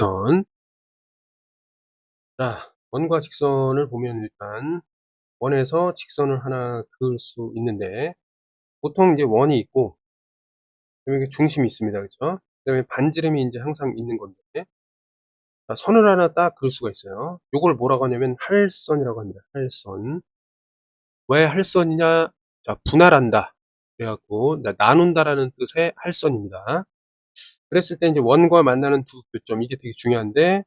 직선. 자, 원과 직선을 보면 일단 원에서 직선을 하나 그을 수 있는데, 보통 이제 원이 있고 그다음에 중심이 있습니다. 그죠? 그다음에 반지름이 이제 항상 있는 건데, 자, 선을 하나 딱 그을 수가 있어요. 요걸 뭐라고 하냐면 할선이라고 합니다. 할선. 왜 할선이냐? 자, 분할한다. 그래 갖고 나눈다라는 뜻의 할선입니다. 그랬을 때 이제 원과 만나는 두 교점, 이게 되게 중요한데,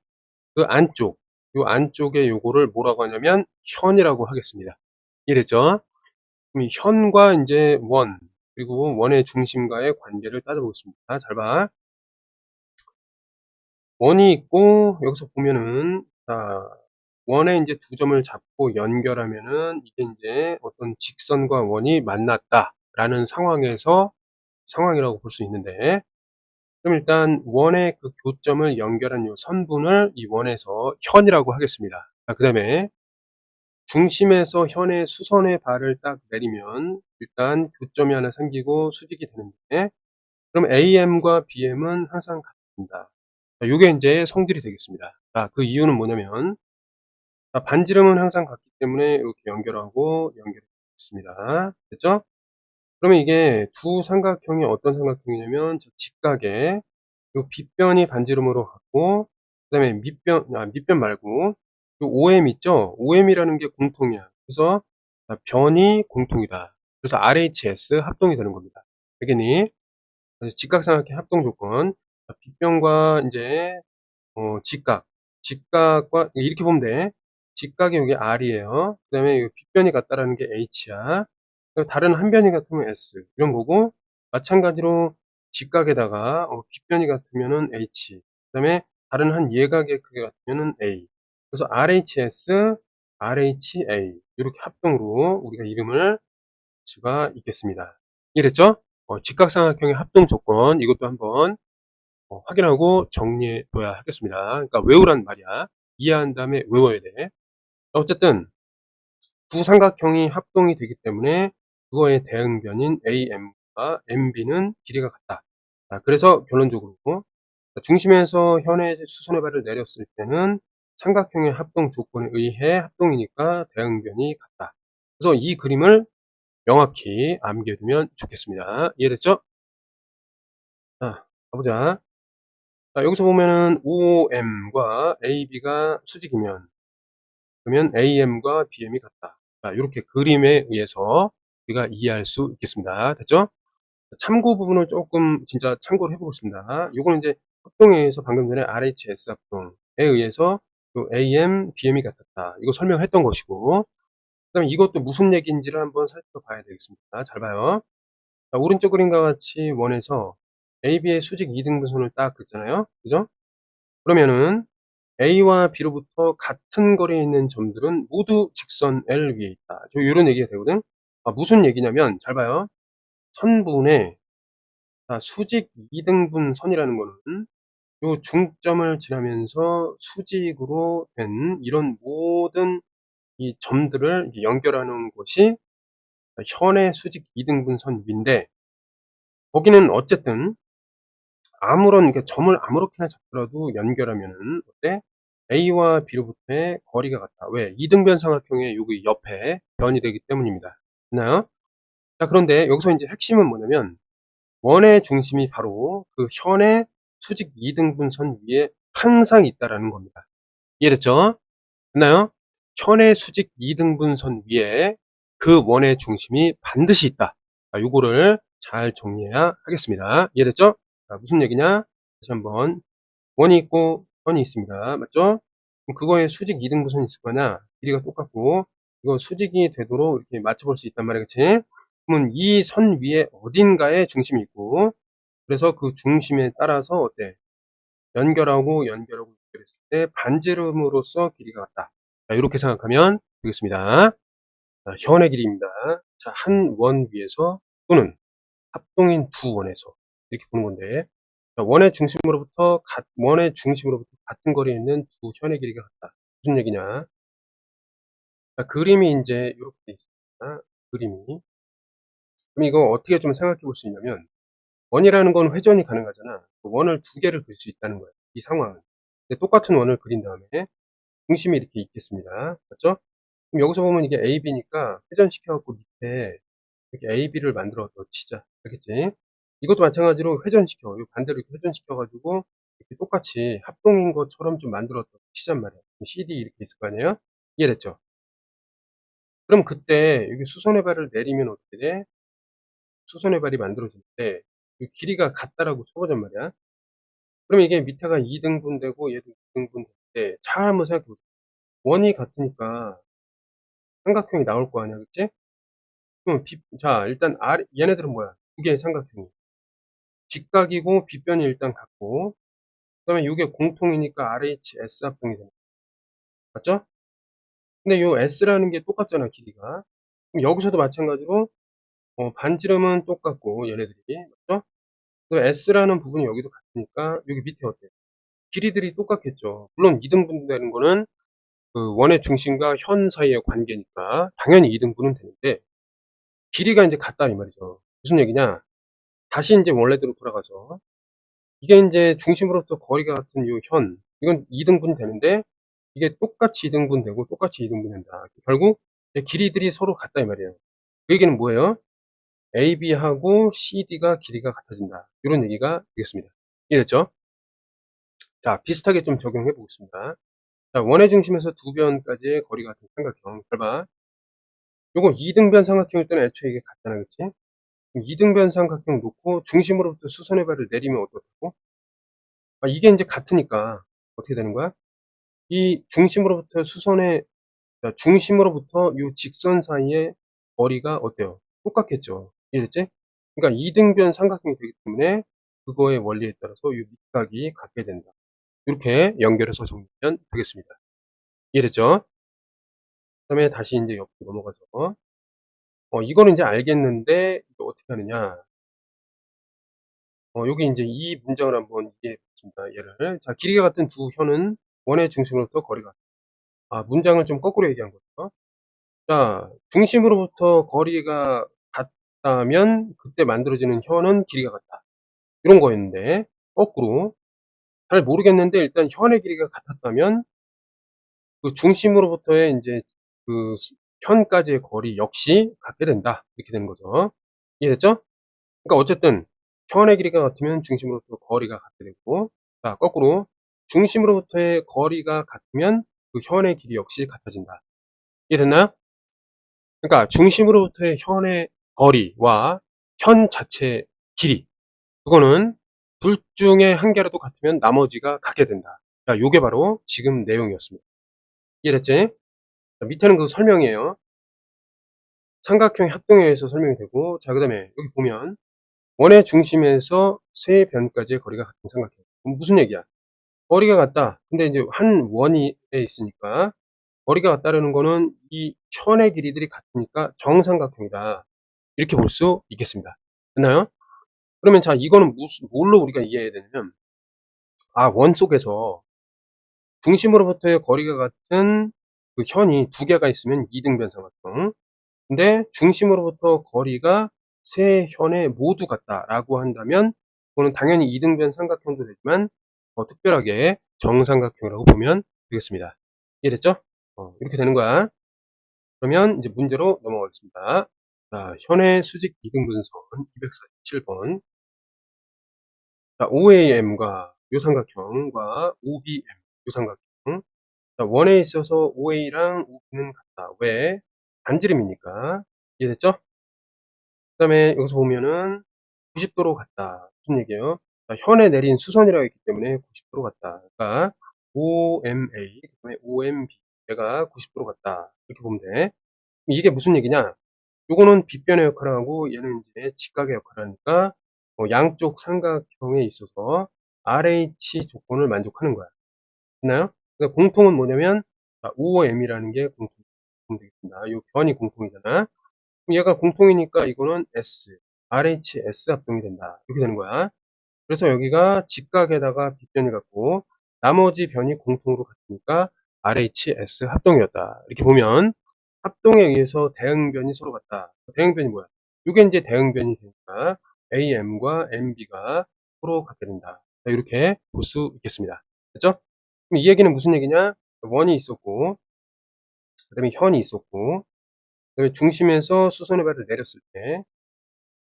그 안쪽, 요 안쪽에 요거를 뭐라고 하냐면 현이라고 하겠습니다. 이해됐죠? 그럼 이 현과 이제 원, 그리고 원의 중심과의 관계를 따져보겠습니다. 잘 봐. 원이 있고 여기서 보면은, 자, 원에 이제 두 점을 잡고 연결하면은 이게 이제 어떤 직선과 원이 만났다라는 상황이라고 볼 수 있는데, 그럼 일단 원의 그 교점을 연결한 요 선분을 이 원에서 현이라고 하겠습니다. 자, 그다음에 중심에서 현의 수선의 발을 딱 내리면 일단 교점이 하나 생기고 수직이 되는데, 그럼 AM과 BM은 항상 같습니다. 자, 요게 이제 성질이 되겠습니다. 자, 그 이유는 뭐냐면, 자, 반지름은 항상 같기 때문에 이렇게 연결하고 연결했습니다. 됐죠? 그러면 이게 두 삼각형이 어떤 삼각형이냐면, 저 직각에 요 빗변이 반지름으로 같고, 그다음에 밑변 말고 요 OM 있죠? OM이라는 게 공통이야. 그래서 변이 공통이다. 그래서 RHS 합동이 되는 겁니다. 알겠니? 그래서 직각삼각형 합동 조건. 빗변과 이제 직각과 이렇게 보면 돼. 직각이 여기 R이에요. 그다음에 빗변이 같다라는 게 H야. 다른 한 변이 같으면 S 이런 거고, 마찬가지로 직각에다가 빗변이 같으면은 H, 그다음에 다른 한 예각의 크기 같으면은 A. 그래서 RHS, RHA 이렇게 합동으로 우리가 이름을 줄 수가 있겠습니다. 이해됐죠? 직각삼각형의 합동 조건, 이것도 한번 확인하고 정리해 둬야 하겠습니다. 그러니까 외우란 말이야. 이해한 다음에 외워야 돼. 어쨌든 두 삼각형이 합동이 되기 때문에 그거의 대응변인 AM과 MB는 길이가 같다. 자, 그래서 결론적으로 중심에서 현의 수선의 발을 내렸을 때는 삼각형의 합동 조건에 의해 합동이니까 대응변이 같다. 그래서 이 그림을 명확히 암기해두면 좋겠습니다. 이해됐죠? 자, 가보자. 자, 여기서 보면은 OM과 AB가 수직이면, 그러면 AM과 BM이 같다. 자, 이렇게 그림에 의해서 우리가 이해할 수 있겠습니다. 됐죠? 참고 부분을 조금 진짜 참고를 해보겠습니다. 요거는 이제 합동에 의해서 방금 전에 RHS 합동에 의해서 요 AM, BM이 같았다. 이거 설명했던 것이고, 그다음에 이것도 무슨 얘기인지를 한번 살펴봐야 되겠습니다. 잘 봐요. 자, 오른쪽 그림과 같이 원에서 AB의 수직 2등분선을 딱 긋잖아요. 그죠? 그러면은 A와 B로부터 같은 거리에 있는 점들은 모두 직선 L 위에 있다. 요런 얘기가 되거든. 무슨 얘기냐면, 잘 봐요. 선분의 수직 2등분 선이라는 거는 요 중점을 지나면서 수직으로 된 이런 모든 이 점들을 연결하는 것이 현의 수직 2등분 선 위인데, 거기는 어쨌든 아무런 점을 아무렇게나 잡더라도 연결하면은 어때? A와 B로부터의 거리가 같다. 왜? 이등변 삼각형의 여기 옆에 변이 되기 때문입니다. 됐나요? 자, 그런데 여기서 이제 핵심은 뭐냐면, 원의 중심이 바로 그 현의 수직 이등분선 위에 항상 있다라는 겁니다. 이해됐죠? 됐나요? 현의 수직 이등분선 위에 그 원의 중심이 반드시 있다. 자, 요거를 잘 정리해야 하겠습니다. 이해됐죠? 자, 무슨 얘기냐? 다시 한번. 원이 있고 선이 있습니다. 맞죠? 그럼 그거에 수직 2등분선이 있을 거냐? 길이가 똑같고 이거 수직이 되도록 이렇게 맞춰볼 수 있단 말이야. 그치? 그러면 이 선 위에 어딘가에 중심이 있고, 그래서 그 중심에 따라서 어때? 연결했을 때 반지름으로서 길이가 같다. 자, 이렇게 생각하면 되겠습니다. 자, 현의 길이입니다. 자, 한 원 위에서 또는 합동인 두 원에서 이렇게 보는 건데, 원의 중심으로부터 같은 거리에 있는 두 현의 길이가 같다. 무슨 얘기냐? 자, 그림이 이제 이렇게 돼 있습니다. 그림이. 그럼 이거 어떻게 좀 생각해 볼 수 있냐면, 원이라는 건 회전이 가능하잖아. 원을 두 개를 그릴 수 있다는 거야. 이 상황은. 똑같은 원을 그린 다음에 중심이 이렇게 있겠습니다. 맞죠? 그럼 여기서 보면 이게 AB니까 회전시켜 갖고 밑에 이렇게 AB를 만들어서 치자. 알겠지? 이것도 마찬가지로 회전시켜. 요 반대로 이렇게 회전시켜 가지고 이렇게 똑같이 합동인 것처럼 좀 만들어서 치잔 말이야. CD 이렇게 있을 거 아니에요? 이해됐죠? 그럼 그때 여기 수선의 발을 내리면 어떻게 돼? 수선의 발이 만들어질 때 이 길이가 같다라고 쳐보잔 말이야. 그러면 이게 밑에가 2등분 되고 얘도 2등분 될 때 잘 한번 생각해 보세요. 원이 같으니까 삼각형이 나올 거 아니야. 그치? 그럼 자, 일단 얘네들은 뭐야? 두 개의 삼각형이. 직각이고 빗변이 일단 같고, 그 다음에 이게 공통이니까 RHS 합동이 되는 거야. 맞죠? 근데 요 S라는 게 똑같잖아, 길이가. 그럼 여기서도 마찬가지로, 반지름은 똑같고, 얘네들이. 맞죠? 그 S라는 부분이 여기도 같으니까, 여기 밑에 어때? 길이들이 똑같겠죠. 물론 2등분 되는 거는 그 원의 중심과 현 사이의 관계니까, 당연히 2등분은 되는데, 길이가 이제 같다, 이 말이죠. 무슨 얘기냐? 다시 이제 원래대로 돌아가서, 이게 인제 중심으로부터 거리가 같은 요 현, 이건 2등분 되는데 이게 똑같이 2등분 되고 똑같이 2등분 된다. 결국 길이들이 서로 같다 이 말이에요. 그 얘기는 뭐예요? AB하고 CD가 길이가 같아진다. 요런 얘기가 되겠습니다. 이해됐죠? 자, 비슷하게 좀 적용해 보겠습니다. 자, 원의 중심에서 두 변까지의 거리 같은 삼각형. 잘 봐. 요거 2등변 삼각형일 때는 애초에 이게 같잖아. 그치? 2등변 삼각형 놓고 중심으로부터 수선의 발을 내리면 어떻다고? 이게 인제 같으니까 어떻게 되는 거야? 이 중심으로부터 중심으로부터 요 직선 사이의 거리가 어때요? 똑같겠죠. 이해됐지? 그러니까 이등변 삼각형이 되기 때문에 그거의 원리에 따라서 요 밑각이 같게 된다. 이렇게 연결해서 정리하면 되겠습니다. 이해됐죠? 그다음에 다시 이제 옆으로 넘어가서 이거는 이제 알겠는데 이거 어떻게 하느냐? 여기 이제 이 문장을 한번 이해해 보겠습니다. 얘를 자, 길이가 같은 두 현은 원의 중심으로부터 거리가 문장을 좀 거꾸로 얘기한 거죠. 자, 중심으로부터 거리가 같다면 그때 만들어지는 현은 길이가 같다. 이런 거였는데 거꾸로 잘 모르겠는데 일단 현의 길이가 같았다면 그 중심으로부터의 인제 그 현까지의 거리 역시 같게 된다. 이렇게 되는 거죠. 이해됐죠? 그러니까 어쨌든 현의 길이가 같으면 중심으로부터 거리가 같게 되고, 자, 거꾸로 중심으로부터의 거리가 같으면 그 현의 길이 역시 같아진다. 이해됐나요? 그러니까 중심으로부터의 현의 거리와 현 자체의 길이, 그거는 둘 중에 한 개라도 같으면 나머지가 같게 된다. 자, 요게 바로 지금 내용이었습니다. 이해됐지? 자, 밑에는 그 설명이에요. 삼각형 합동에 의해서 설명이 되고, 자, 그 다음에 여기 보면 원의 중심에서 세 변까지의 거리가 같은 삼각형. 그럼 무슨 얘기야? 거리가 같다. 근데 이제 한 원에 있으니까 거리가 같다라는 거는 이 현의 길이들이 같으니까 정삼각형이다. 이렇게 볼 수 있겠습니다. 됐나요? 그러면 자, 이거는 뭘로 우리가 이해해야 되냐면, 원 속에서 중심으로부터의 거리가 같은 그 현이 두 개가 있으면 이등변 삼각형. 근데 중심으로부터 거리가 세 현에 모두 같다라고 한다면 그거는 당연히 이등변 삼각형도 되지만 특별하게 정삼각형이라고 보면 되겠습니다. 이해됐죠? 이렇게 되는 거야. 그러면 이제 문제로 넘어가겠습니다. 자, 현의 수직 이등분선 247번. 자, OAM과 요 삼각형과 OBM 요 삼각형. 자, 원에 있어서 OA랑 OB는 같다. 왜? 반지름이니까. 이해됐죠? 그 다음에 여기서 보면은 90도로 같다. 무슨 얘기예요? 자, 현에 내린 수선이라고 했기 때문에 90도로 같다. 그러니까 OMA, 그 다음에 OMB 얘가 90도로 같다. 이렇게 보면 돼. 이게 무슨 얘기냐? 요거는 빗변의 역할을 하고 얘는 이제 직각의 역할을 하니까 양쪽 삼각형에 있어서 RH 조건을 만족하는 거야. 됐나요? 그러니까 공통은 뭐냐면 OM이라는 게 공통되겠습니다. 요 변이 공통이잖아. 그럼 얘가 공통이니까 이거는 S, RHS 합동이 된다. 이렇게 되는 거야. 그래서 여기가 직각에다가 빗변이 같고 나머지 변이 공통으로 같으니까 RHS 합동이었다. 이렇게 보면 합동에 의해서 대응변이 서로 같다. 대응변이 뭐야? 이게 이제 대응변이 되니까 AM과 MB가 서로 같게 된다. 자, 이렇게 볼 수 있겠습니다. 됐죠? 그럼 이 얘기는 무슨 얘기냐? 원이 있었고, 그 다음에 현이 있었고, 그 다음에 중심에서 수선의 발을 내렸을 때,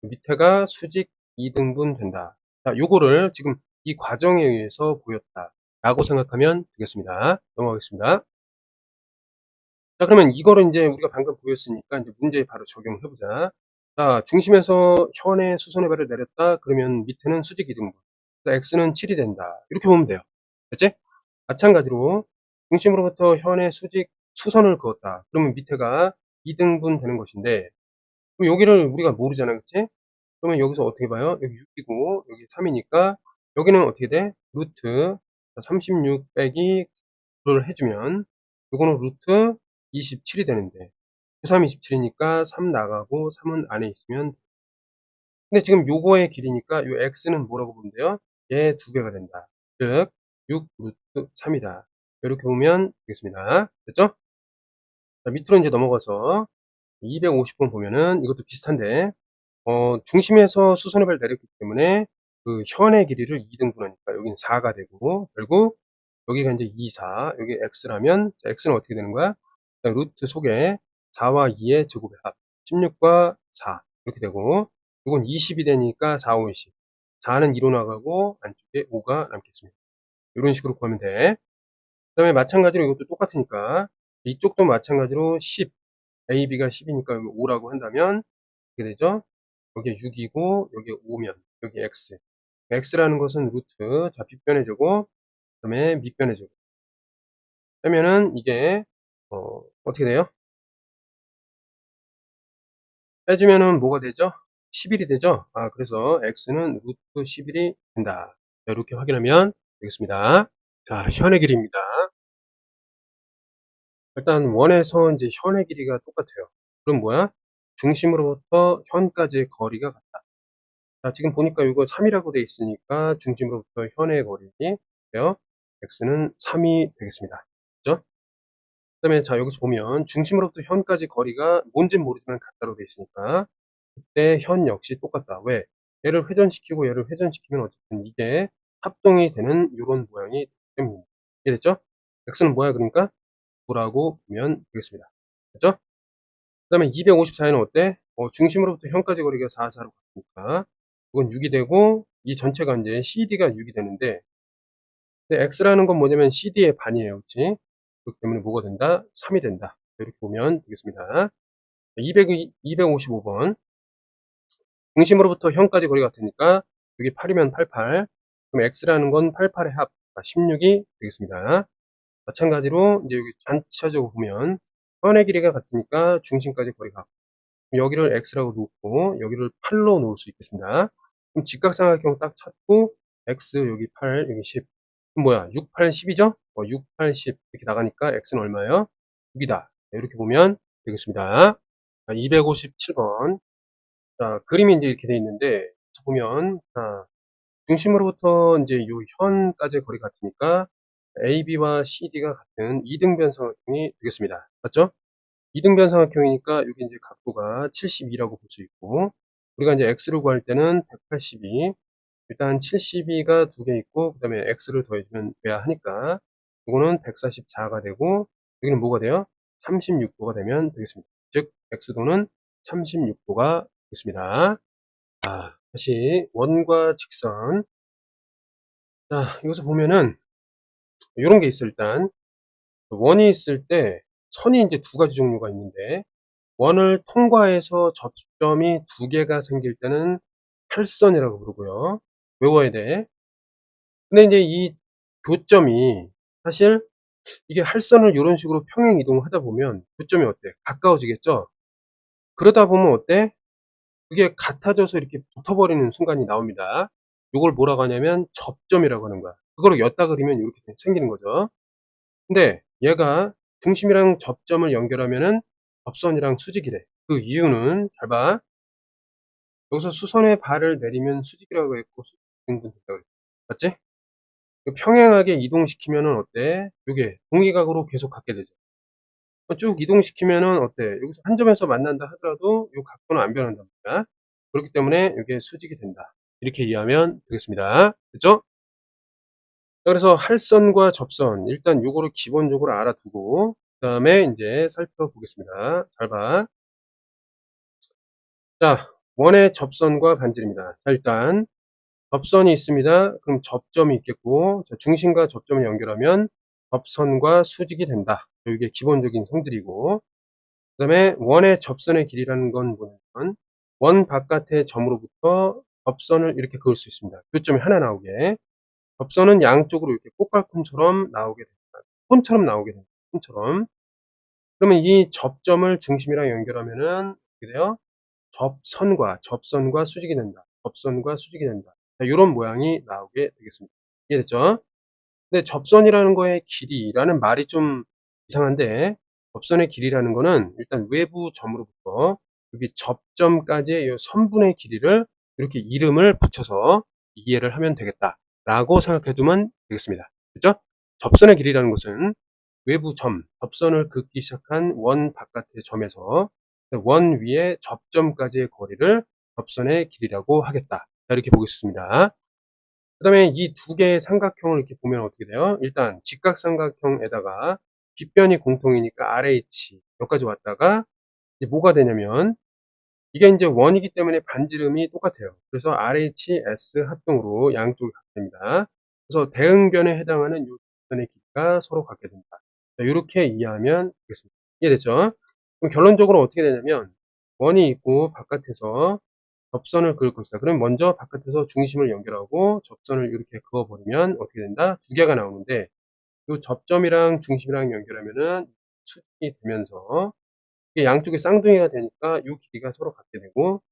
밑에가 수직 2등분 된다. 자, 요거를 지금 이 과정에 의해서 보였다. 라고 생각하면 되겠습니다. 넘어가겠습니다. 자, 그러면 이거를 이제 우리가 방금 보였으니까 이제 문제에 바로 적용을 해보자. 자, 중심에서 현의 수선의 발을 내렸다. 그러면 밑에는 수직 2등분. x는 7이 된다. 이렇게 보면 돼요. 됐지? 마찬가지로 중심으로부터 현의 수선을 그었다. 그러면 밑에가 2등분 되는 것인데, 그럼 여기를 우리가 모르잖아. 그치? 그러면 여기서 어떻게 봐요? 여기 6이고, 여기 3이니까, 여기는 어떻게 돼? 루트 36 빼기 9를 해주면, 요거는 루트 27이 되는데, 9, 3, 27이니까 3 나가고 3은 안에 있으면, 근데 지금 요거의 길이니까 요 x는 뭐라고 보면 돼요? 얘 2배가 된다. 즉, 6 루트 3이다. 이렇게 보면 되겠습니다. 됐죠? 자, 밑으로 이제 넘어가서 250번 보면은 이것도 비슷한데, 중심에서 수선의 발 내렸기 때문에 그 현의 길이를 2등분하니까 여기는 4가 되고, 결국 여기가 이제 2, 4, 여기 x라면, 자, x는 어떻게 되는 거야? 자, 루트 속에 4와 2의 제곱의 합, 16과 4 이렇게 되고, 이건 20이 되니까 4, 5, 20. 4는 2로 나가고 안쪽에 5가 남겠습니다. 이런 식으로 구하면 돼. 그 다음에 마찬가지로 이것도 똑같으니까 이쪽도 마찬가지로 10, AB가 10이니까 여기 5라고 한다면 어떻게 되죠? 여기에 6이고 여기에 5면 여기 x. x라는 것은 루트, 자, 빗변의 제곱, 그 다음에 밑변의 제곱 하면은 이게 어떻게 돼요? 빼주면은 뭐가 되죠? 11이 되죠? 아, 그래서 x는 루트 11이 된다. 자, 이렇게 확인하면 되겠습니다. 자, 현의 길이입니다. 일단 원에서 이제 현의 길이가 똑같아요. 그럼 뭐야? 중심으로부터 현까지의 거리가 같다. 자, 지금 보니까 이거 3이라고 돼 있으니까 중심으로부터 현의 거리 돼요. x는 3이 되겠습니다. 그죠? 그 다음에 자, 여기서 보면 중심으로부터 현까지 거리가 뭔진 모르지만 같다로 돼 있으니까 그때 현 역시 똑같다. 왜? 얘를 회전시키고 얘를 회전시키면 어쨌든 이게 합동이 되는 이런 모양이 되기 때문입니다. 이해됐죠? x는 뭐야? 그러니까 9라고 보면 되겠습니다. 그죠? 그 다음에 254에는 어때? 중심으로부터 현까지 거리가 4, 4로 같으니까 이건 6이 되고 이 전체가 이제 CD가 6이 되는데, 근데 X라는 건 뭐냐면 CD의 반이에요. 그치? 그렇기 때문에 뭐가 된다? 3이 된다. 이렇게 보면 되겠습니다. 255번. 중심으로부터 현까지 거리가 같으니까 여기 8이면 88. 그럼 X라는 건 88의 합, 16이 되겠습니다. 마찬가지로 이제 여기 전체적으로 보면 현의 길이가 같으니까 중심까지 거리가 같고, 여기를 x라고 놓고 여기를 8로 놓을 수 있겠습니다. 그럼 직각삼각형 딱 찾고 x 여기 8 여기 10. 그럼 뭐야? 6, 8, 10이죠? 6, 8, 10 이렇게 나가니까 x는 얼마예요? 6이다. 이렇게 보면 되겠습니다. 257번. 자, 그림이 이제 이렇게 돼 있는데 보면, 자, 중심으로부터 이제 요 현까지의 거리 같으니까 AB와 CD가 같은 이등변 삼각형이 되겠습니다. 맞죠? 이등변 삼각형이니까 여기 이제 각도가 72라고 볼 수 있고, 우리가 이제 x를 구할 때는 182, 일단 72가 두 개 있고 그 다음에 x를 더해주면 돼야 하니까 이거는 144가 되고, 여기는 뭐가 돼요? 36도가 되면 되겠습니다. 즉 x도는 36도가 되겠습니다. 자, 다시 원과 직선. 자, 여기서 보면은 이런 게 있어. 일단 원이 있을 때 선이 이제 두 가지 종류가 있는데, 원을 통과해서 접점이 두 개가 생길 때는 팔선이라고 부르고요. 외워야 돼. 근데 이제 이 교점이 사실 이게 할선을 이런 식으로 평행 이동을 하다 보면 교점이 어때? 가까워지겠죠? 그러다 보면 어때? 그게 같아져서 이렇게 붙어버리는 순간이 나옵니다. 이걸 뭐라고 하냐면 접점이라고 하는 거야. 그거를 엿다 그리면 이렇게 생기는 거죠. 근데 얘가 중심이랑 접점을 연결하면은 접선이랑 수직이래. 그 이유는 잘 봐. 여기서 수선의 발을 내리면 수직이라고 했고 수직 등분된다고 했고, 맞지? 평행하게 이동시키면은 어때? 요게 동기각으로 계속 갖게 되죠. 쭉 이동시키면은 어때? 여기서 한 점에서 만난다 하더라도 요 각도는 안 변한단 말이야. 그렇기 때문에 이게 수직이 된다. 이렇게 이해하면 되겠습니다. 됐죠? 그래서 할선과 접선 일단 요거를 기본적으로 알아두고 그다음에 인제 살펴보겠습니다. 잘 봐. 자, 원의 접선과 반지름이다. 자, 일단 접선이 있습니다. 그럼 접점이 있겠고, 자, 중심과 접점을 연결하면 접선과 수직이 된다. 이게 기본적인 성질이고, 그 다음에 원의 접선의 길이라는 건 뭐냐면 원 바깥의 점으로부터 접선을 이렇게 그을 수 있습니다. 교점이 하나 나오게. 접선은 양쪽으로 이렇게 꽃갈콘처럼 나오게 됩니다. 콘처럼 나오게 됩니다. 콘처럼. 그러면 이 접점을 중심이랑 연결하면은 어떻게 돼요? 접선과 수직이 된다. 접선과 수직이 된다. 자, 요런 모양이 나오게 되겠습니다. 이해됐죠? 근데 접선이라는 거의 길이라는 말이 좀 이상한데, 접선의 길이라는 거는 일단 외부 점으로부터 여기 접점까지의 요 선분의 길이를 이렇게 이름을 붙여서 이해를 하면 되겠다라고 생각해 두면 되겠습니다. 그죠? 접선의 길이라는 것은 외부 점, 접선을 긋기 시작한 원 바깥의 점에서 원 위의 접점까지의 거리를 접선의 길이라고 하겠다. 자, 이렇게 보겠습니다. 그 다음에 이 두 개의 삼각형을 이렇게 보면 어떻게 돼요? 일단 직각삼각형에다가 빗변이 공통이니까 RH 여기까지 왔다가 이제 뭐가 되냐면 이게 이제 원이기 때문에 반지름이 똑같아요. 그래서 RHS 합동으로 양쪽이 같게 됩니다. 그래서 대응변에 해당하는 이 변의 길이가 서로 같게 된다. 자, 이렇게 이해하면 되겠습니다. 이해됐죠? 그럼 결론적으로 어떻게 되냐면 원이 있고 바깥에서 접선을 그을 것이다. 그럼 먼저 바깥에서 중심을 연결하고 접선을 이렇게 그어버리면 어떻게 된다? 두 개가 나오는데 이 접점이랑 중심이랑 연결하면은 수직이 되면서 이게 양쪽이 쌍둥이가 되니까 이 길이가 서로 같게 되고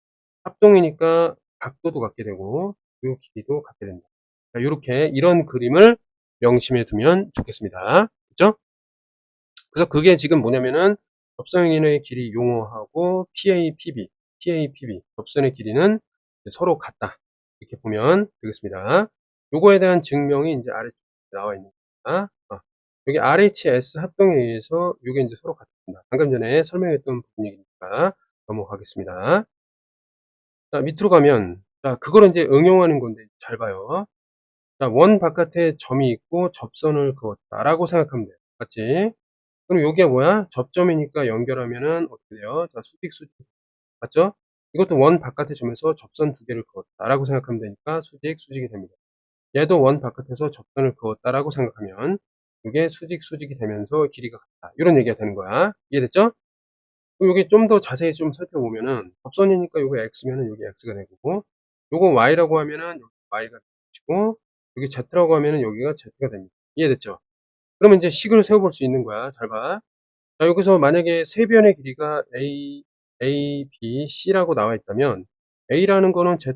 합동이니까 각도도 같게 되고 이 길이도 같게 된다. 자, 요렇게 이런 그림을 명심해 두면 좋겠습니다. 그죠? 그래서 그게 지금 뭐냐면은 접선인의 길이 용어하고 PA, PB 접선의 길이는 서로 같다. 이렇게 보면 되겠습니다. 요거에 대한 증명이 이제 아래쪽에 나와 있는 겁니다. 여기 RHS 합동에 의해서 요게 이제 서로 같습니다. 방금 전에 설명했던 부분이니까 넘어가겠습니다. 자, 밑으로 가면 자, 그거를 이제 응용하는 건데 잘 봐요. 자, 원 바깥에 점이 있고 접선을 그었다라고 생각하면 돼요. 맞지? 그럼 요게 뭐야? 접점이니까 연결하면은 어떻게 돼요? 자, 수직. 맞죠? 이것도 원 바깥의 점에서 접선 두 개를 그었다라고 생각하면 되니까 수직이 됩니다. 얘도 원 바깥에서 접선을 그었다라고 생각하면 이게 수직이 되면서 길이가 같다. 이런 얘기가 되는 거야. 이해됐죠? 그럼 요게 좀 더 자세히 좀 살펴보면은 접선이니까 요거 x면은 여기 x가 되고 요거 y라고 하면은 여기 y가 되고 여기 z라고 하면은 여기가 z가 됩니다. 이해됐죠? 그러면 이제 식을 세워볼 수 있는 거야. 잘 봐. 자, 여기서 만약에 세 변의 길이가 A, B, C라고 나와 있다면 A라는 거는 Z,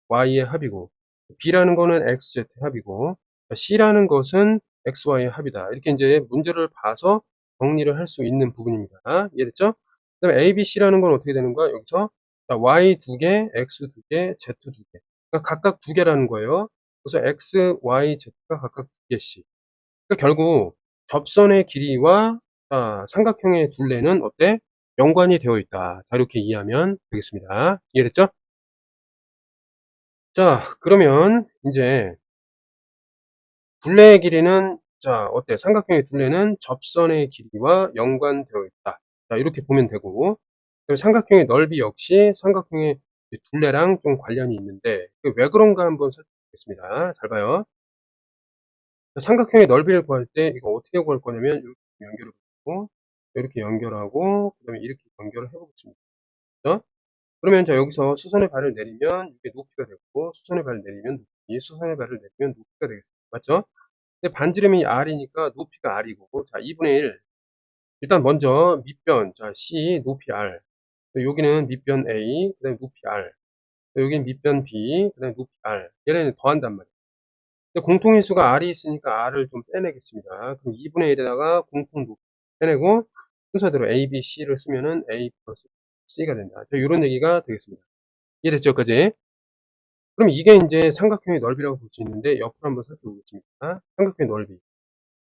Y의 합이고 B라는 거는 X, Z 합이고 C라는 것은 X, Y의 합이다. 이렇게 이제 문제를 봐서 정리를 할 수 있는 부분입니다. 이해됐죠? 그 다음에 A, B, C라는 건 어떻게 되는 거야? 여기서 Y 두 개, X 두 개, Z 두 개. 그러니까 각각 두 개라는 거예요. 그래서 X, Y, Z가 각각 두 개씩. 그러니까 결국 접선의 길이와 삼각형의 둘레는 어때? 연관이 되어 있다. 자, 이렇게 이해하면 되겠습니다. 이해됐죠? 자, 그러면 이제 둘레의 길이는 자, 어때? 삼각형의 둘레는 접선의 길이와 연관되어 있다. 자, 이렇게 보면 되고 그리고 삼각형의 넓이 역시 삼각형의 둘레랑 좀 관련이 있는데 왜 그런가 한번 살펴보겠습니다. 잘 봐요. 삼각형의 넓이를 구할 때 이거 어떻게 구할 거냐면 이렇게 연결을 하고 이렇게 연결하고 그다음에 이렇게 연결을 해보겠습니다. 그죠? 그러면 자, 여기서 수선의 발을 내리면 이게 높이가 되고 수선의 발을 내리면 높이, 수선의 발을 내리면 높이가 되겠습니다. 맞죠? 근데 반지름이 r이니까 높이가 r이고 자, 2분의 1. 일단 먼저 밑변 자, C 높이 r. 여기는 밑변 A, 그다음에 높이 r. 여기는 밑변 B, 그다음에 높이 r. 얘네는 더한단 말이에요. 공통인수가 r이 있으니까 r을 좀 빼내겠습니다. 그럼 2분의 1에다가 공통 높이 빼내고 순서대로 a, b, c를 쓰면은 a 플러스 c가 된다. 이런 얘기가 되겠습니다. 이해됐죠? 까지? 그럼 이게 이제 삼각형의 넓이라고 볼 수 있는데 옆으로 한번 살펴보겠습니다. 삼각형의 넓이.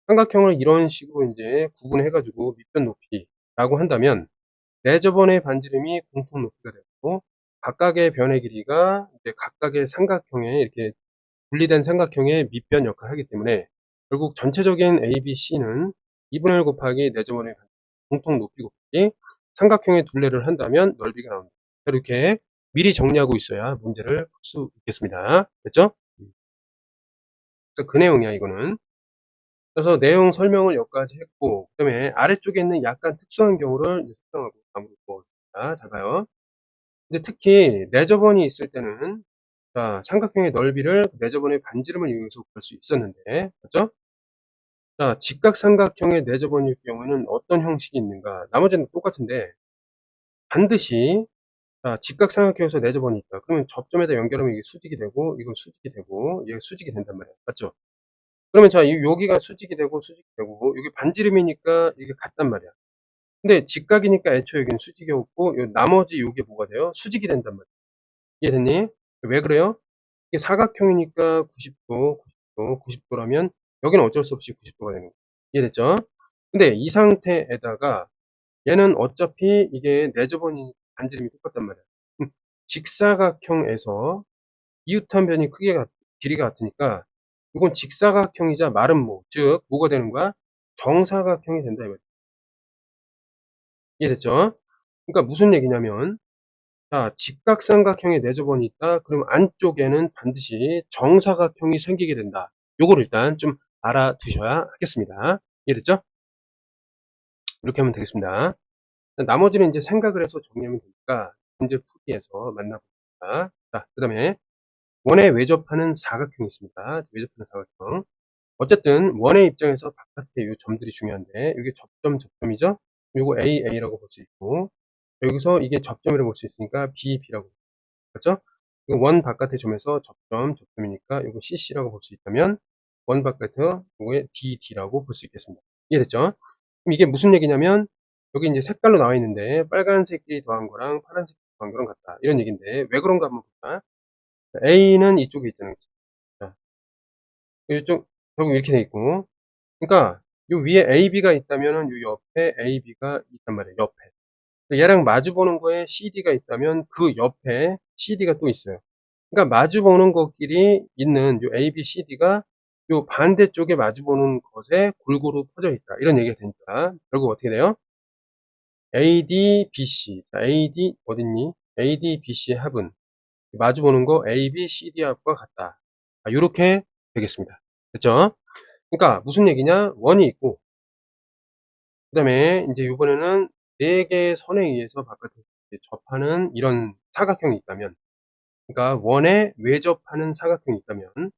삼각형을 이런 식으로 이제 구분해가지고 밑변 높이라고 한다면 네 저번의 반지름이 공통 높이가 되고 각각의 변의 길이가 이제 각각의 삼각형에 이렇게 분리된 삼각형의 밑변 역할을 하기 때문에 결국 전체적인 ABC는 2분의 1 곱하기 내접원의 공통 높이 곱하기 삼각형의 둘레를 한다면 넓이가 나옵니다. 이렇게 미리 정리하고 있어야 문제를 풀 수 있겠습니다. 됐죠? 그래서 그 내용이야 이거는. 그래서 내용 설명을 여기까지 했고, 그 다음에 아래쪽에 있는 약간 특수한 경우를 이제 설명하고 다음으로 보겠습니다. 잘 봐요. 근데 특히 내접원이 있을 때는, 자, 삼각형의 넓이를 내접원의 반지름을 이용해서 구할 수 있었는데, 맞죠? 자, 직각삼각형의 내접원일 경우에는 어떤 형식이 있는가? 나머지는 똑같은데, 반드시, 자, 직각삼각형에서 내접원이 있다. 그러면 접점에다 연결하면 이게 수직이 되고, 이건 수직이 되고, 얘가 수직이 된단 말이야. 맞죠? 그러면 자, 여기가 수직이 되고, 수직이 되고, 여기 반지름이니까 이게 같단 말이야. 근데 직각이니까 애초에 여기는 수직이었고, 요 나머지 요게 뭐가 돼요? 수직이 된단 말이야. 이해됐니? 왜 그래요? 이게 사각형이니까 90도, 90도, 90도라면 여기는 어쩔 수 없이 90도가 되는 거예요. 이해됐죠? 근데 이 상태에다가 얘는 어차피 이게 내접원이 반지름이 똑같단 말이야. 직사각형에서 이웃한 변이 길이가 같으니까 이건 직사각형이자 마름모, 즉 뭐가 되는 거야? 정사각형이 된다 이 말이야. 이해됐죠? 그러니까 무슨 얘기냐면, 자, 직각삼각형의 내접원이 있다. 그럼 안쪽에는 반드시 정사각형이 생기게 된다. 요거를 일단 좀 알아두셔야 하겠습니다. 이해됐죠? 이렇게 하면 되겠습니다. 나머지는 이제 생각을 해서 정리하면 되니까 문제 풀이에서 만나봅니다. 자, 그 다음에 원에 외접하는 사각형이 있습니다. 외접하는 사각형. 어쨌든 원의 입장에서 바깥에 요 점들이 중요한데, 이게 접점이죠? 요거 AA라고 볼 수 있고, 여기서 이게 접점이라고 볼 수 있으니까 BB라고. 맞죠? 이거 원 바깥의 점에서 접점이니까 이거 CC라고 볼 수 있다면, 원 바깥에서 요거에 DD라고 볼 수 있겠습니다. 이해됐죠? 그럼 이게 무슨 얘기냐면, 여기 이제 색깔로 나와 있는데, 빨간색이 더한 거랑 파란색이 더한 거랑 같다. 이런 얘기인데, 왜 그런가 한번 볼까? A는 이쪽에 있잖아요. 자, 이쪽, 결국 이렇게 돼 있고, 그러니까 요 위에 AB가 있다면은 요 옆에 AB가 있단 말이에요. 옆에. 얘랑 마주 보는 거에 CD가 있다면 그 옆에 CD가 또 있어요. 그러니까 마주 보는 것끼리 있는 요 A, B, CD가 요 반대쪽에 마주 보는 것에 골고루 퍼져 있다. 이런 얘기가 되니까 결국 어떻게 돼요? AD, BC. 자, AD 어딨니? AD, BC의 합은 마주 보는 거 AB, CD 합과 같다. 요렇게 되겠습니다. 됐죠? 그러니까 무슨 얘기냐? 원이 있고, 그 다음에 이제 이번에는 4개의 선에 의해서 바깥에 접하는 이런 사각형이 있다면, 그러니까 원에 외접하는 사각형이 있다면,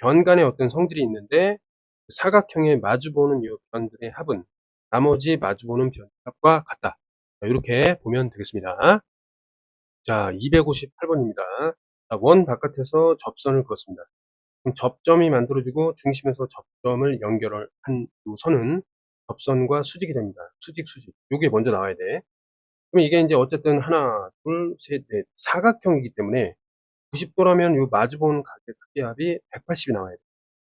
변 간에 어떤 성질이 있는데 사각형에 마주보는 이 변들의 합은 나머지 마주보는 변 합과 같다. 이렇게 보면 되겠습니다. 자, 258번입니다. 원 바깥에서 접선을 그었습니다. 그럼 접점이 만들어지고 중심에서 접점을 연결한 이 선은 접선과 수직이 됩니다. 수직. 요게 먼저 나와야 돼. 그럼 이게 이제 어쨌든 하나, 둘, 셋, 넷, 사각형이기 때문에 90도라면 요 마주보는 각의 크기합이 180이 나와야 돼.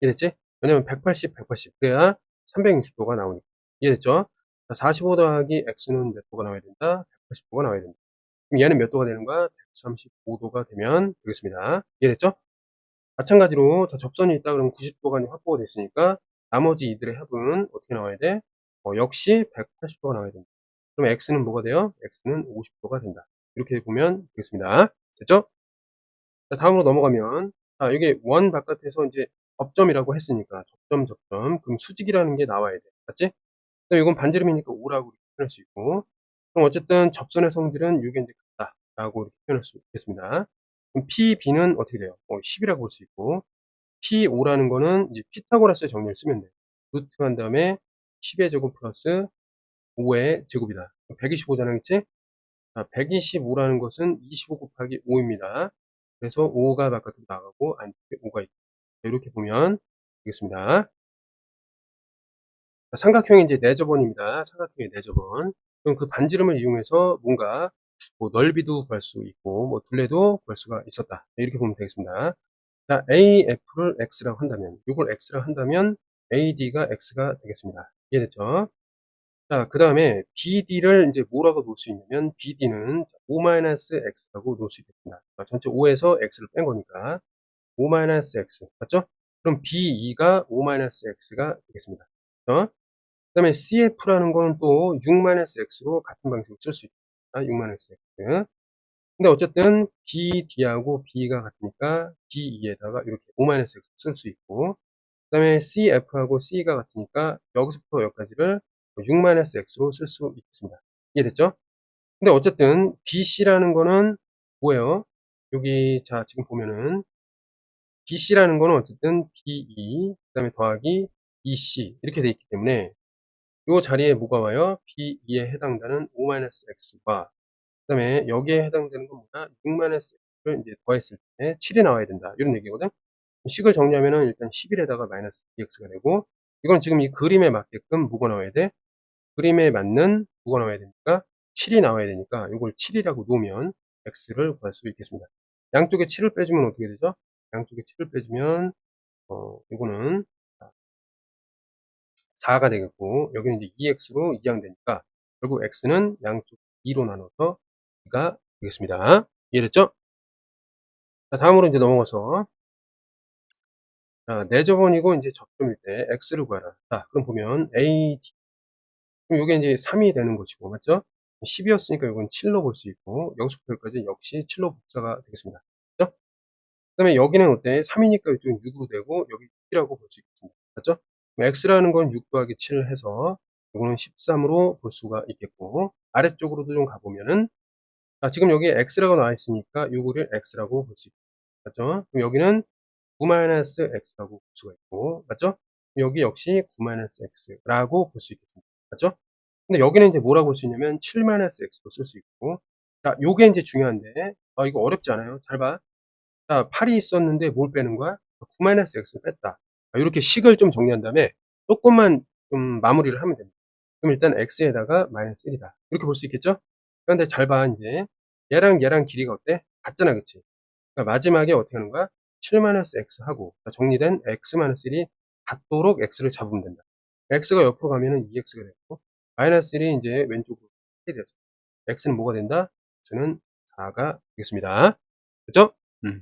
이해됐지? 왜냐면 180, 180. 그래야 360도가 나오니까. 이해됐죠? 45 더하기 x는 몇 도가 나와야 된다? 180도가 나와야 된다. 그럼 얘는 몇 도가 되는 거야? 135도가 되면 되겠습니다. 이해됐죠? 마찬가지로 자, 접선이 있다 그러면 90도가 확보가 됐으니까 나머지 이들의 합은 어떻게 나와야 돼? 역시 180도가 나와야 된다. 그럼 x는 뭐가 돼요? x는 50도가 된다. 이렇게 보면 되겠습니다. 됐죠? 자, 다음으로 넘어가면, 자, 이게 원 바깥에서 이제 접점이라고 했으니까 접점. 그럼 수직이라는 게 나와야 돼. 맞지? 근데 이건 반지름이니까 5라고 이렇게 표현할 수 있고, 그럼 어쨌든 접선의 성질은 이게 이제 같다라고 이렇게 표현할 수 있겠습니다. 그럼 PB는 어떻게 돼요? 10이라고 볼 수 있고, P5라는 거는 이제 피타고라스의 정리를 쓰면 돼. 루트 한 다음에 10의 제곱 플러스 5의 제곱이다. 125잖아, 그치? 자, 125라는 것은 25 곱하기 5입니다. 그래서 5가 바깥으로 나가고 안쪽에 5가 있다. 이렇게 보면 되겠습니다. 자, 삼각형의 이제 내접원입니다. 삼각형의 내접원. 그럼 그 반지름을 이용해서 뭔가 뭐 넓이도 구할 수 있고 뭐 둘레도 구할 수가 있었다. 이렇게 보면 되겠습니다. 자, AF를 X라고 한다면, 이걸 X라고 한다면 AD가 X가 되겠습니다. 이해됐죠? 자, 그 다음에 BD를 이제 뭐라고 놓을 수 있냐면, BD는 O-X라고 놓을 수 있겠습니다. 전체 5에서 X를 뺀 거니까. 5-x. 맞죠? 그럼 B2가 5-x가 되겠습니다. 그 다음에 CF라는 거는 또 6-x로 같은 방식으로 쓸 수 있다. 6-x. 근데 어쨌든 BD하고 B가 같으니까 D2에다가 이렇게 5-x 쓸 수 있고, 그 다음에 CF하고 C가 같으니까 여기서부터 여기까지를 6-x로 쓸 수 있습니다. 이해됐죠? 근데 어쨌든 BC라는 거는 뭐예요? 여기 자 지금 보면은 BC라는 거는 어쨌든 B2 그 다음에 더하기 EC 이렇게 돼 있기 때문에 요 자리에 뭐가 와요? B2에 해당되는 5-x와 그 다음에 여기에 해당되는 건 뭐냐? 6-x를 이제 더했을 때 7이 나와야 된다. 이런 얘기거든. 식을 정리하면은 일단 11에다가 마이너스 2x가 되고, 이건 지금 이 그림에 맞게끔 뭐가 나와야 돼? 그림에 맞는 뭐가 나와야 되니까 7이 나와야 되니까 이걸 7이라고 놓으면 x를 구할 수 있겠습니다. 양쪽에 7을 빼주면 어떻게 되죠? 양쪽에 7을 빼주면 이거는 4가 되겠고, 여기는 이제 2x로 이항되니까 결국 x는 양쪽 2로 나눠서 2가 되겠습니다. 이해됐죠? 자, 다음으로 이제 넘어가서 자, 내저번이고 이제 접점일 때 x를 구하라. 자, 그럼 보면 AD 그럼 이게 이제 3이 되는 것이고, 맞죠? 10이었으니까 이건 7로 볼 수 있고, 여기서부터 여기까지 역시 7로 복사가 되겠습니다. 그죠? 그 다음에 여기는 어때? 3이니까 이쪽은 6으로 되고, 여기 6이라고 볼 수 있겠습니다. 맞죠? 그럼 x라는 건 6 더하기 7 해서, 이거는 13으로 볼 수가 있겠고, 아래쪽으로도 좀 가보면은, 자, 지금 여기에 x라고 나와 있으니까, 요거를 x라고 볼 수 있죠. 맞죠? 그럼 여기는 9-x라고 볼 수가 있고, 맞죠? 여기 역시 9-x라고 볼 수 있겠습니다. 맞죠? 근데 여기는 이제 뭐라고 볼 수 있냐면 7-x로 쓸 수 있고, 자, 요게 이제 중요한데, 이거 어렵지 않아요? 잘 봐. 자, 8이 있었는데 뭘 빼는 거야? 9-x를 뺐다. 이렇게 식을 좀 정리한 다음에 조금만 좀 마무리를 하면 됩니다. 그럼 일단 x에다가 마이너스 1이다. 이렇게 볼 수 있겠죠? 그런데 잘 봐, 이제. 얘랑 길이가 어때? 같잖아, 그치? 그러니까 마지막에 어떻게 하는 거야? 7-x 하고 정리된 x-1이 같도록 x를 잡으면 된다. x가 옆으로 가면은 2x가 되고 마이너스 1이 이제 왼쪽으로 돼서 x는 뭐가 된다? x는 4가 되겠습니다. 그죠? 그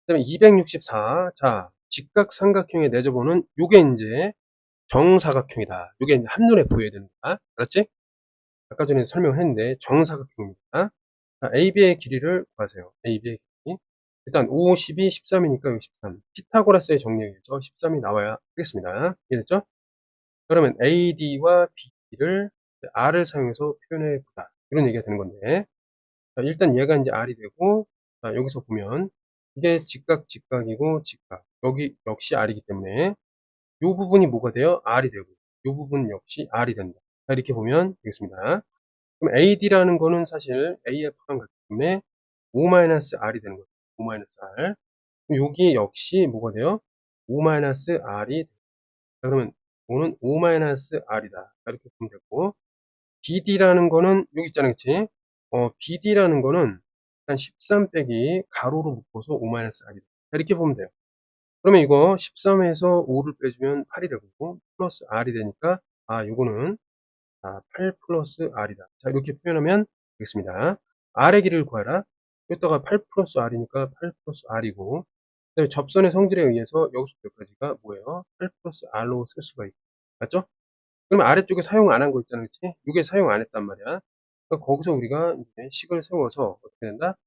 다음에 264. 자, 직각삼각형의 내저보는 요게 이제 정사각형이다. 요게 이제 한눈에 보여야 된다. 그렇지? 아까 전에 설명을 했는데 정사각형입니다. 자, AB의 길이를 구하세요. AB의 길이. 일단 5, 12, 13이니까 여기 13. 피타고라스의 정리에 의해서 13이 나와야 되겠습니다. 이해됐죠? 그러면 AD와 BD를 R을 사용해서 표현해 보자. 이런 얘기가 되는 건데. 자, 일단 얘가 이제 R이 되고, 자, 여기서 보면 이게 직각이고 직각. 여기 역시 R이기 때문에 이 부분이 뭐가 돼요? R이 되고, 이 부분 역시 R이 된다. 자, 이렇게 보면 되겠습니다. 그럼 AD라는 거는 사실 AF랑 같기 때문에 5-R이 되는 거죠. 5-R. 그럼 여기 역시 뭐가 돼요? 5-R이. 자, 그러면 5는 5-R이다. 이렇게 보면 되고, BD라는 거는 여기 있잖아요. 그치? BD라는 거는 일단 13 빼기 가로로 묶어서 5-R이다. 이렇게 보면 돼요. 그러면 이거 13에서 5를 빼주면 8이 되고, 플러스 R이 되니까, 요거는 8 플러스 R이다. 자, 이렇게 표현하면 되겠습니다. R의 길이를 구하라. 여기다가 8 플러스 R이니까 8 플러스 R이고, 그다음에 접선의 성질에 의해서 여기서부터 여기까지가 뭐예요? 8 플러스 R로 쓸 수가 있고. 맞죠? 그러면 아래쪽에 사용 안 한 거 있잖아요. 그치? 이게 사용 안 했단 말이야. 그러니까 거기서 우리가 이제 식을 세워서 어떻게 된다?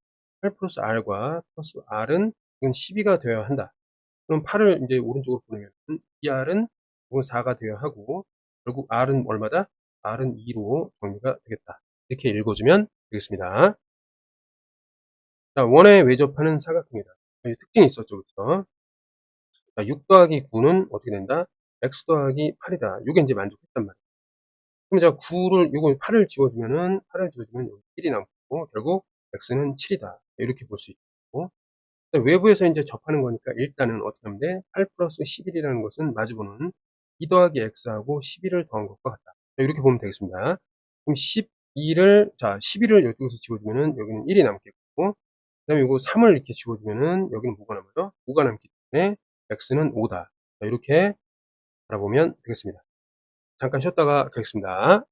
8 플러스 R과 플러스 R은 이건 12가 되어야 한다. 그럼 8을 이제 오른쪽으로 보내면 이 R은 이건 4가 되어야 하고, 결국 R은 얼마다? R은 2로 정리가 되겠다. 이렇게 읽어주면 되겠습니다. 자, 원에 외접하는 사각형이다. 여기 특징이 있었죠. 그쵸? 자, 6 더하기 9는 어떻게 된다? x 더하기 8이다. 이게 이제 만족했단 말이에요. 그럼 제가 9를, 요거 8을 지워주면 여기 1이 남고, 결국 x는 7이다. 이렇게 볼 수 있고. 외부에서 이제 접하는 거니까 일단은 어떻게 하면 돼? 8 플러스 11이라는 것은 마주보는 2 더하기 x하고 11을 더한 것과 같다. 자, 이렇게 보면 되겠습니다. 그럼 11을 이쪽에서 지워주면은 여기는 1이 남겠고, 그 다음에 이거 3을 이렇게 지워주면은 여기는 뭐가 남아요? 5가 남기 때문에 x는 5다. 자, 이렇게 알아보면 되겠습니다. 잠깐 쉬었다가 가겠습니다.